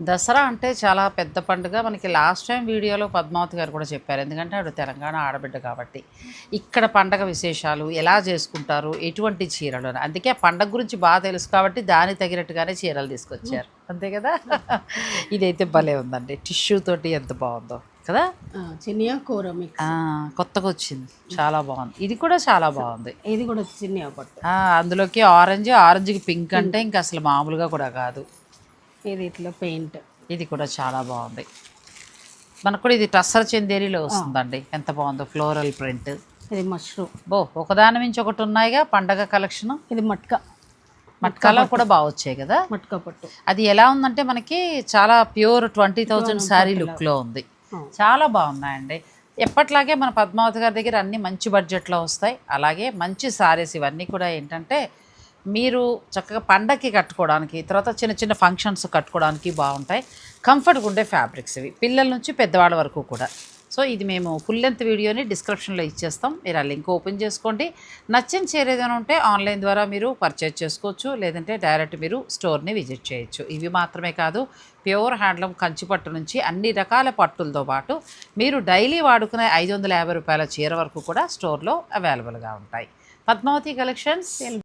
దసరా అంటే చాలా పెద్ద పండుగ. మనకి లాస్ట్ టైం వీడియోలో పద్మావతి గారు కూడా చెప్పారు. ఎందుకంటే ఆవిడ తెలంగాణ ఆడబిడ్డ కాబట్టి. ఇక్కడ పండగ విశేషాలు ఎలా చేసుకుంటారు, ఎటువంటి చీరలు అని. అందుకే ఆ పండగ గురించి బాగా తెలుసు కాబట్టి దానికి తగినట్టుగానే చీరలు తీసుకొచ్చారు. అంతే కదా. ఇదైతే భలే ఉందండి, టిష్యూ తోటి ఎంత బాగుందో కదా. చినియా కూర మిక్స్ కొత్తగా వచ్చింది, చాలా బాగుంది. ఇది కూడా చాలా బాగుంది. ఇది కూడా చినియా పట్టు. అందులోకి ఆరెంజ్కి పింక్ అంటే ఇంకా అసలు మామూలుగా కూడా కాదు. ఇది ఇట్లా పెయింట్, ఇది కూడా చాలా బాగుంది. మనకు కూడా ఇది టస్సర్ చందేరిలో వస్తుందండి. ఎంత బాగుందో ఫ్లోరల్ ప్రింట్. ఇది మష్రూమ్. ఒకదాని మించి ఒకటి ఉన్నాయిగా పండగ కలెక్షన్. ఇది మట్కాలో కూడా బాగా వచ్చాయి కదా. మట్కా పట్టు అది ఎలా ఉందంటే మనకి చాలా ప్యూర్ 20,000 శారీ లుక్లో ఉంది. చాలా బాగున్నాయండి. ఎప్పట్లాగే మన పద్మావతి గారి దగ్గర అన్ని మంచి బడ్జెట్లో వస్తాయి. అలాగే మంచి శారీస్ ఇవన్నీ కూడా ఏంటంటే మీరు చక్కగా పండగకి కట్టుకోవడానికి, తర్వాత చిన్న చిన్న ఫంక్షన్స్ కట్టుకోవడానికి బాగుంటాయి. కంఫర్ట్గా ఉండే ఫ్యాబ్రిక్స్ ఇవి, పిల్లల నుంచి పెద్దవాళ్ళ వరకు కూడా. సో ఇది మేము ఫుల్ లెంత్ వీడియోని డిస్క్రిప్షన్లో ఇచ్చేస్తాం. మీరు ఆ లింక్ ఓపెన్ చేసుకోండి. నచ్చిన చీర ఏదైనా ఉంటే ఆన్లైన్ ద్వారా మీరు పర్చేజ్ చేసుకోవచ్చు, లేదంటే డైరెక్ట్ మీరు స్టోర్ని విజిట్ చేయొచ్చు. ఇవి మాత్రమే కాదు, ప్యూర్ హ్యాండ్లూమ్ కంచిపట్టు నుంచి అన్ని రకాల పట్టులతో పాటు మీరు డైలీ వాడుకునే 550 రూపాయల చీర వరకు కూడా స్టోర్లో అవైలబుల్గా ఉంటాయి. పద్మావతి కలెక్షన్స్.